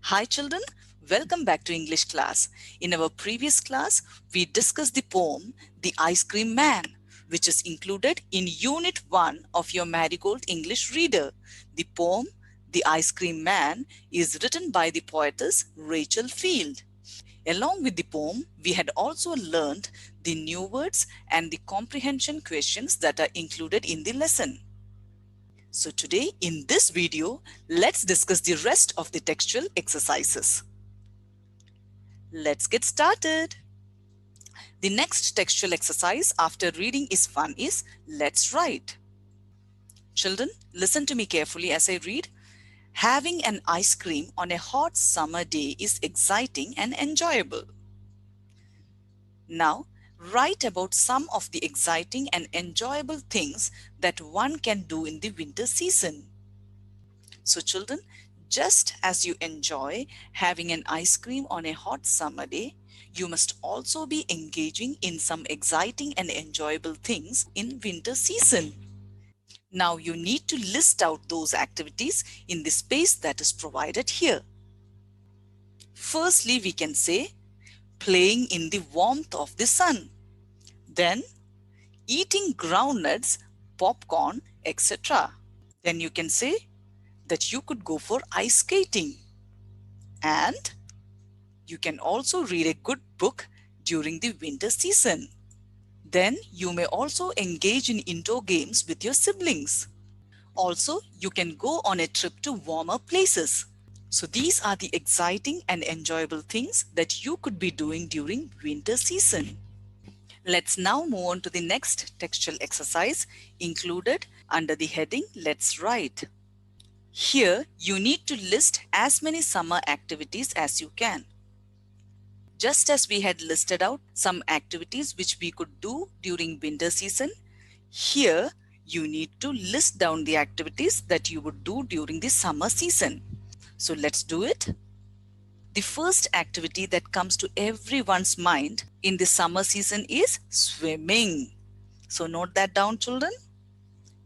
Hi children, welcome back to English class. In our previous class, we discussed the poem The Ice Cream Man, which is included in Unit 1 of your Marigold English Reader. The poem The Ice Cream Man is written by the poetess Rachel Field. Along with the poem, we had also learned the new words and the comprehension questions that are included in the lesson. So today in this video, let's discuss the rest of the textual exercises. Let's get started. The next textual exercise after reading is fun is let's write. Children, listen to me carefully as I read. Having an ice cream on a hot summer day is exciting and enjoyable. Now, write about some of the exciting and enjoyable things that one can do in the winter season. So children, just as you enjoy having an ice cream on a hot summer day, you must also be engaging in some exciting and enjoyable things in winter season. Now you need to list out those activities in the space that is provided here. Firstly, we can say playing in the warmth of the sun. Then eating groundnuts, popcorn, etc. Then you can say that you could go for ice skating. And you can also read a good book during the winter season. Then you may also engage in indoor games with your siblings. Also, you can go on a trip to warmer places. So these are the exciting and enjoyable things that you could be doing during winter season. Let's now move on to the next textual exercise included under the heading Let's Write. Here, you need to list as many summer activities as you can. Just as we had listed out some activities which we could do during winter season, here you need to list down the activities that you would do during the summer season. So let's do it. The first activity that comes to everyone's mind in the summer season is swimming. So note that down, children.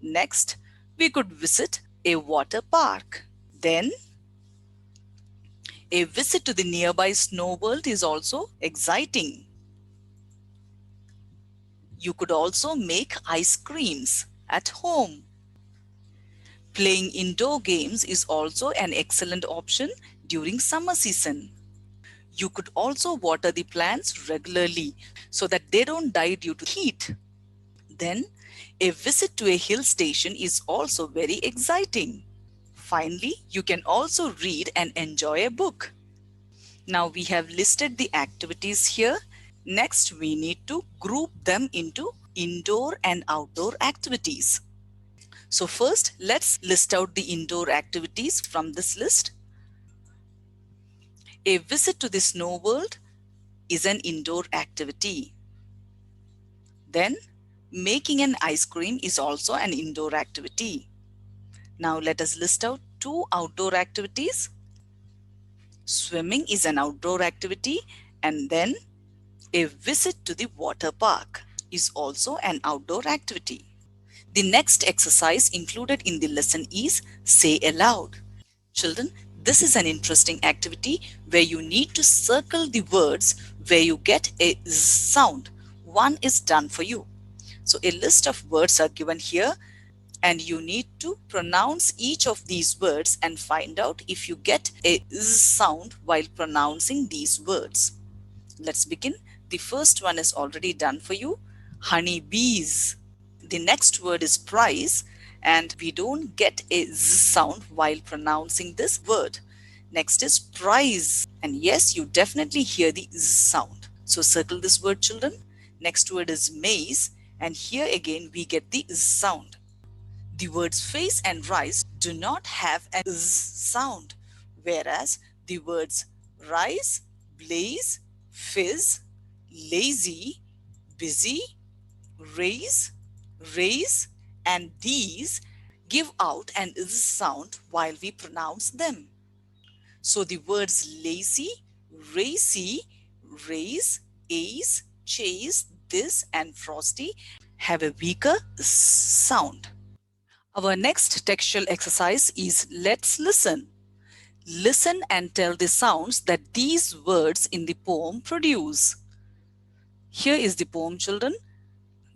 Next, we could visit a water park. Then, a visit to the nearby snow world is also exciting. You could also make ice creams at home. Playing indoor games is also an excellent option during summer season. You could also water the plants regularly so that they don't die due to heat. Then, a visit to a hill station is also very exciting. Finally, you can also read and enjoy a book. Now we have listed the activities here. Next, we need to group them into indoor and outdoor activities. So first, let's list out the indoor activities from this list. A visit to the snow world is an indoor activity. Then, making an ice cream is also an indoor activity. Now let us list out two outdoor activities. Swimming is an outdoor activity, and then a visit to the water park is also an outdoor activity. The next exercise included in the lesson is say aloud. Children, this is an interesting activity where you need to circle the words where you get a z sound. One is done for you. So a list of words are given here and you need to pronounce each of these words and find out if you get a z sound while pronouncing these words. Let's begin. The first one is already done for you. Honey bees. The next word is prize and we don't get a z sound while pronouncing this word. Next is prize, and yes, you definitely hear the z sound. So circle this word, children. Next word is maize, and here again we get the z sound. The words face and rise do not have a z sound, whereas the words rise, blaze, fizz, lazy, busy, raise, raise, and these give out an z sound while we pronounce them. So the words lazy, racy, raise, ace, chase, this, and frosty have a weaker sound. Our next textual exercise is let's listen. Listen and tell the sounds that these words in the poem produce. Here is the poem, children.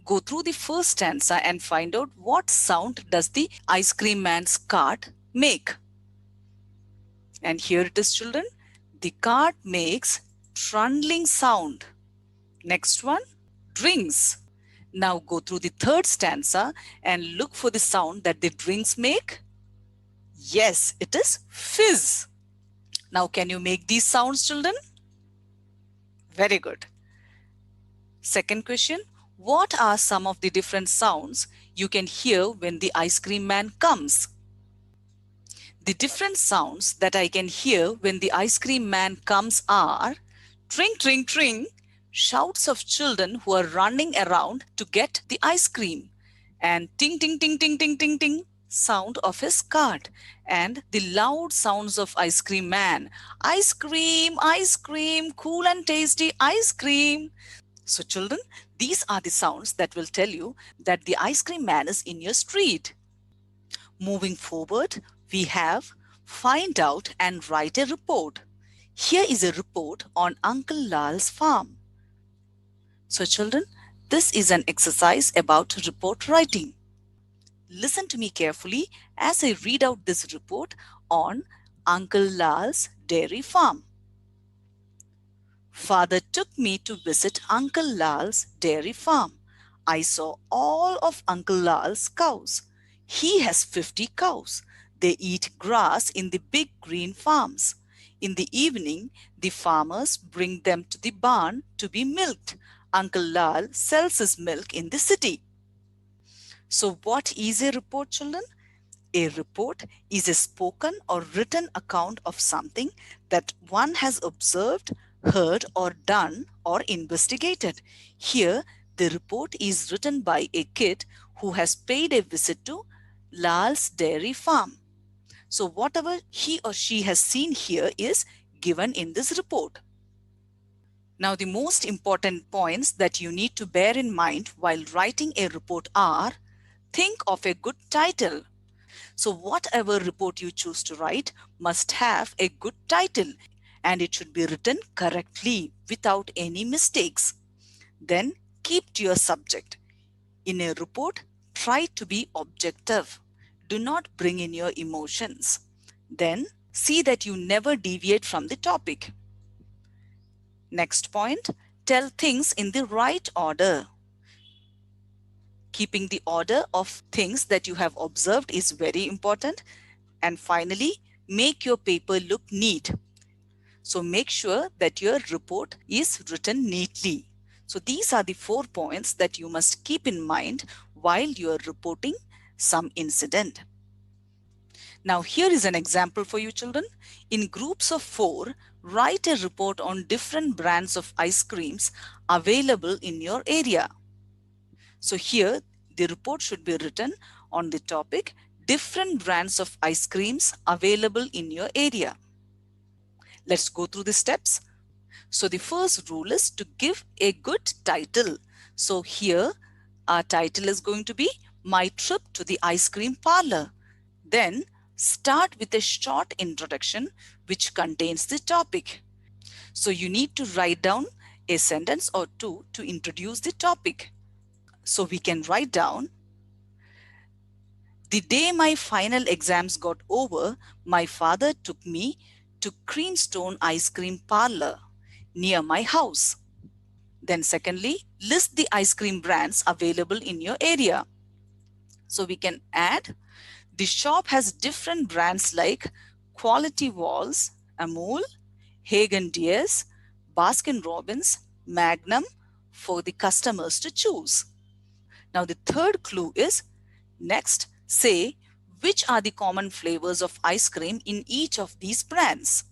Go through the first stanza and find out what sound does the ice cream man's cart make. And here it is, children. The cart makes trundling sound. Next one, drinks. Now go through the third stanza and look for the sound that the drinks make. Yes, it is fizz. Now can you make these sounds, children? Very good. Second question, what are some of the different sounds you can hear when the ice cream man comes? The different sounds that I can hear when the ice cream man comes are tring, tring, tring, shouts of children who are running around to get the ice cream, and ting, ting, ting, ting, ting, ting, ting, sound of his cart, and the loud sounds of ice cream man. Ice cream, cool and tasty ice cream. So children, these are the sounds that will tell you that the ice cream man is in your street. Moving forward, we have find out and write a report. Here is a report on Uncle Lal's farm. So children, this is an exercise about report writing. Listen to me carefully as I read out this report on Uncle Lal's dairy farm. Father took me to visit Uncle Lal's dairy farm. I saw all of Uncle Lal's cows. He has 50 cows. They eat grass in the big green farms. In the evening, the farmers bring them to the barn to be milked. Uncle Lal sells his milk in the city. So what is a report, children? A report is a spoken or written account of something that one has observed, heard or done or investigated. Here, the report is written by a kid who has paid a visit to Lal's dairy farm. So whatever he or she has seen here is given in this report. Now the most important points that you need to bear in mind while writing a report are: think of a good title. So whatever report you choose to write must have a good title and it should be written correctly without any mistakes. Then keep to your subject. In a report, try to be objective. Do not bring in your emotions. Then see that you never deviate from the topic. Next point, tell things in the right order. Keeping the order of things that you have observed is very important. And finally, make your paper look neat. So make sure that your report is written neatly. So these are the 4 points that you must keep in mind while you are reporting some incident. Now here is an example for you, children. In groups of 4, write a report on different brands of ice creams available in your area. So here the report should be written on the topic different brands of ice creams available in your area. Let's go through the steps. So the first rule is to give a good title. So here our title is going to be My Trip to the Ice Cream Parlor. Then start with a short introduction which contains the topic. So you need to write down a sentence or two to introduce the topic. So we can write down, the day my final exams got over, my father took me to Creamstone Ice Cream Parlor near my house. Then secondly, list the ice cream brands available in your area. So we can add, the shop has different brands like Quality Walls, Amul, Haagen-Dazs, Baskin-Robbins, Magnum for the customers to choose. Now the third clue is, next say which are the common flavors of ice cream in each of these brands.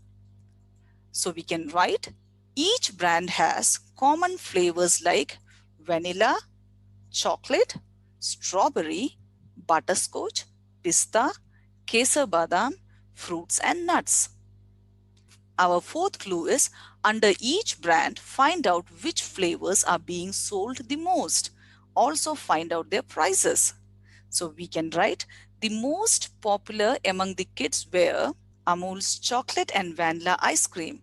So we can write, each brand has common flavors like vanilla, chocolate, strawberry, butterscotch, pista, kesar badam, fruits and nuts. Our fourth clue is, under each brand, find out which flavors are being sold the most. Also find out their prices. So we can write, the most popular among the kids were Amul's chocolate and vanilla ice cream.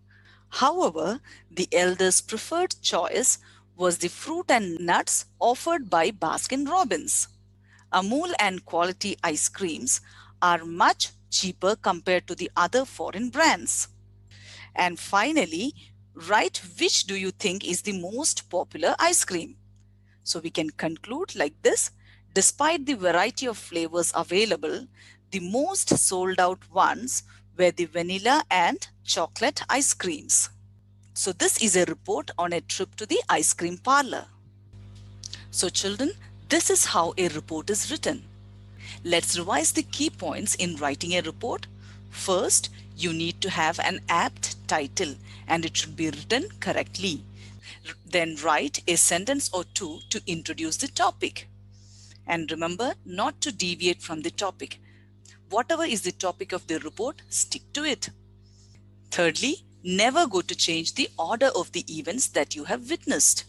However, the elders' preferred choice was the fruit and nuts offered by Baskin-Robbins. Amul and quality ice creams are much cheaper compared to the other foreign brands. And finally, write which do you think is the most popular ice cream. So we can conclude like this. Despite the variety of flavors available, the most sold out ones were the vanilla and chocolate ice creams. So this is a report on a trip to the ice cream parlor. So children, this is how a report is written. Let's revise the key points in writing a report. First, you need to have an apt title and it should be written correctly. Then write a sentence or two to introduce the topic. And remember not to deviate from the topic. Whatever is the topic of the report, stick to it. Thirdly, never go to change the order of the events that you have witnessed.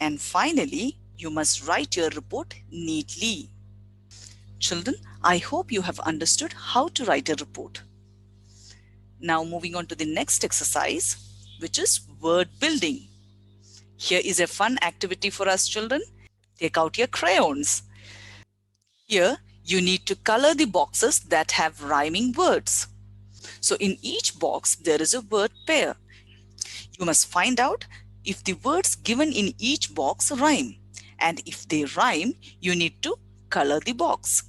And finally, you must write your report neatly. Children, I hope you have understood how to write a report. Now moving on to the next exercise, which is word building. Here is a fun activity for us children. Take out your crayons. Here, you need to color the boxes that have rhyming words. So in each box, there is a word pair. You must find out if the words given in each box rhyme. And if they rhyme, you need to color the box.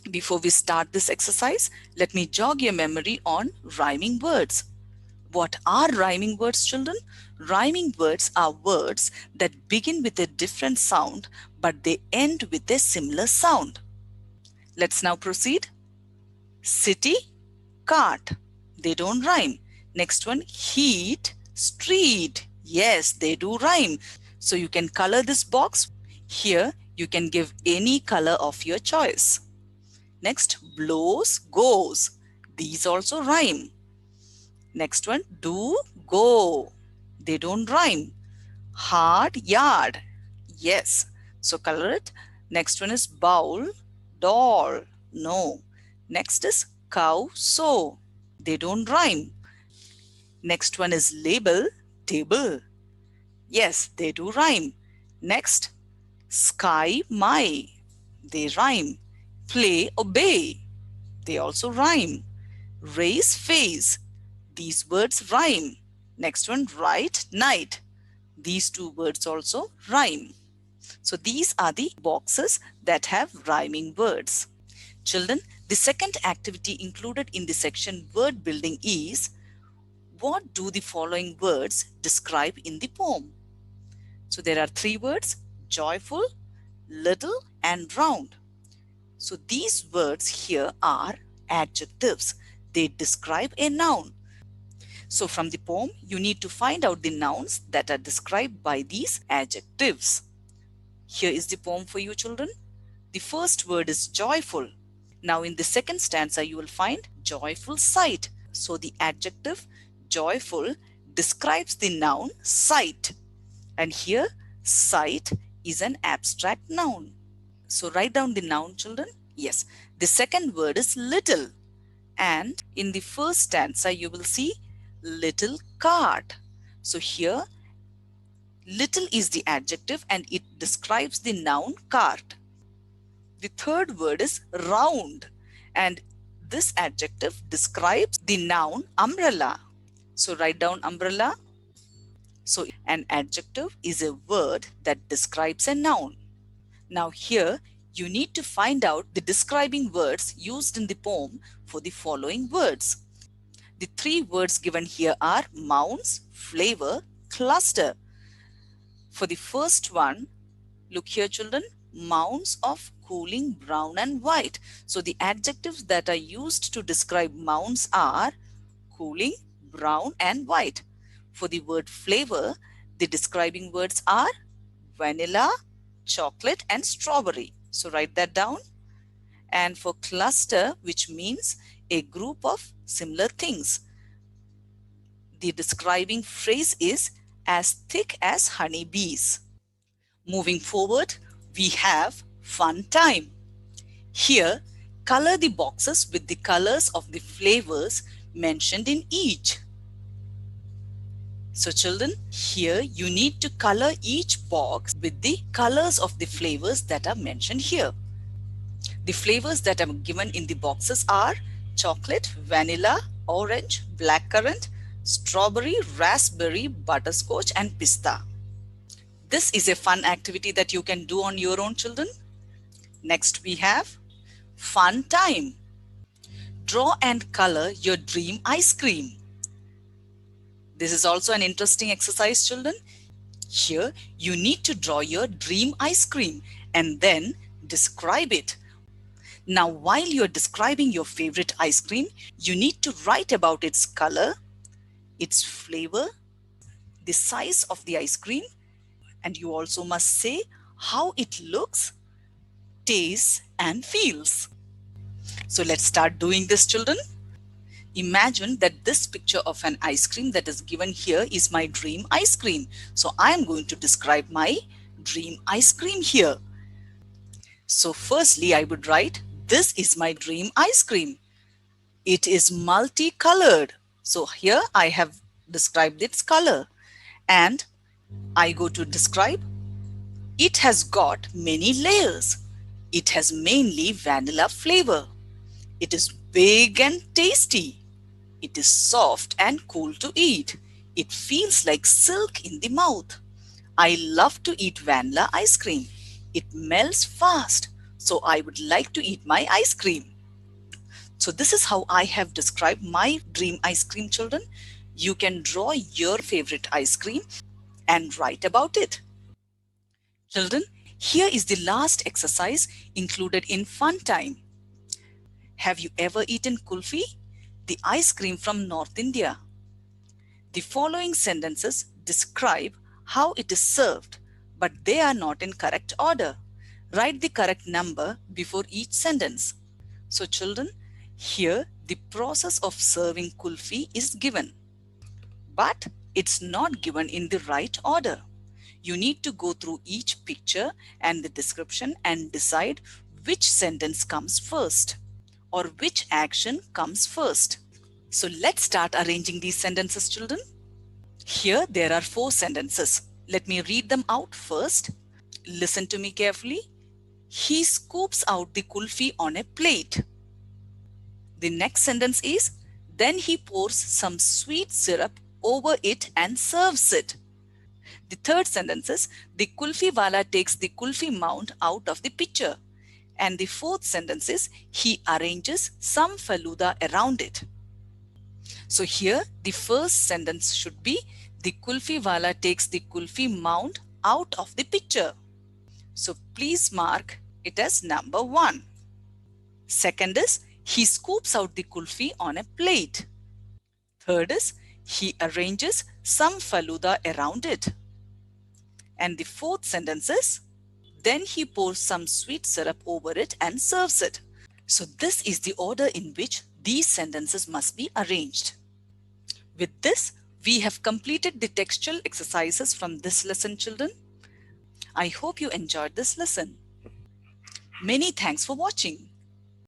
Before we start this exercise, let me jog your memory on rhyming words. What are rhyming words, children? Rhyming words are words that begin with a different sound, but they end with a similar sound. Let's now proceed. City, cart. They don't rhyme. Next one, heat, street. Yes, they do rhyme. So you can color this box. Here, you can give any color of your choice. Next, blows, goes. These also rhyme. Next one, do, go. They don't rhyme. Hard, yard. Yes. So color it. Next one is bowl, doll. No. Next is cow, sow. They don't rhyme. Next one is label, table. Yes, they do rhyme. Next, sky, my. They rhyme. Play, obey. They also rhyme. Race, face. These words rhyme. Next one, right, night. These two words also rhyme. So these are the boxes that have rhyming words. Children, the second activity included in the section word building is, what do the following words describe in the poem? So there are three words, joyful, little, and round. So these words here are adjectives. They describe a noun. So from the poem, you need to find out the nouns that are described by these adjectives. Here is the poem for you children. The first word is joyful. Now in the second stanza, you will find joyful sight. So the adjective joyful describes the noun sight. And here sight is an abstract noun. So write down the noun children. Yes, the second word is little. And in the first stanza, you will see little cart. So here, little is the adjective and it describes the noun cart. The third word is round and this adjective describes the noun umbrella. So write down umbrella. So an adjective is a word that describes a noun. Now here, you need to find out the describing words used in the poem for the following words. The three words given here are mounds, flavor, cluster. For the first one, look here children, mounds of cooling brown and white. So the adjectives that are used to describe mounds are cooling, brown and white. For the word flavor, the describing words are vanilla, chocolate and strawberry. So write that down. And for cluster, which means a group of similar things, the describing phrase is as thick as honeybees. Moving forward, we have fun time. Here, Color the boxes with the colors of the flavors mentioned in each. So children, here you need to color each box with the colors of the flavors that are mentioned here. The flavors that are given in the boxes are chocolate, vanilla, orange, blackcurrant, strawberry, raspberry, butterscotch, and pista. This is a fun activity that you can do on your own, children. Next we have fun time. Draw and color your dream ice cream. This is also an interesting exercise, children. Here you need to draw your dream ice cream and then describe it. Now, while you're describing your favorite ice cream, you need to write about its color, its flavor, the size of the ice cream, and you also must say how it looks, tastes, and feels. So let's start doing this, children. Imagine that this picture of an ice cream that is given here is my dream ice cream. So I am going to describe my dream ice cream here. So firstly, I would write, this is my dream ice cream. It is multicolored. So here I have described its color. And I go to describe, it has got many layers. It has mainly vanilla flavor. It is big and tasty. It is soft and cool to eat. It feels like silk in the mouth. I love to eat vanilla ice cream. It melts fast, so I would like to eat my ice cream. So this is how I have described my dream ice cream, children. You can draw your favorite ice cream and write about it. Children, here is the last exercise included in fun time. Have you ever eaten kulfi, the ice cream from North India? The following sentences describe how it is served, but they are not in correct order. Write the correct number before each sentence. So children, here the process of serving kulfi is given, but it's not given in the right order. You need to go through each picture and the description and decide which sentence comes first or which action comes first. So let's start arranging these sentences, children. Here there are 4 sentences. Let me read them out first. Listen to me carefully. He scoops out the kulfi on a plate. The next sentence is, then he pours some sweet syrup over it and serves it. The third sentence is, the kulfi wala takes the kulfi mound out of the pitcher. And the fourth sentence is, he arranges some faluda around it. So here the first sentence should be, the kulfi wala takes the kulfi mound out of the pitcher. So please mark it as number 1. Second is, he scoops out the kulfi on a plate. Third is, he arranges some faluda around it. And the fourth sentence is, then he pours some sweet syrup over it and serves it. So this is the order in which these sentences must be arranged. With this, we have completed the textual exercises from this lesson, children. I hope you enjoyed this lesson. Many thanks for watching.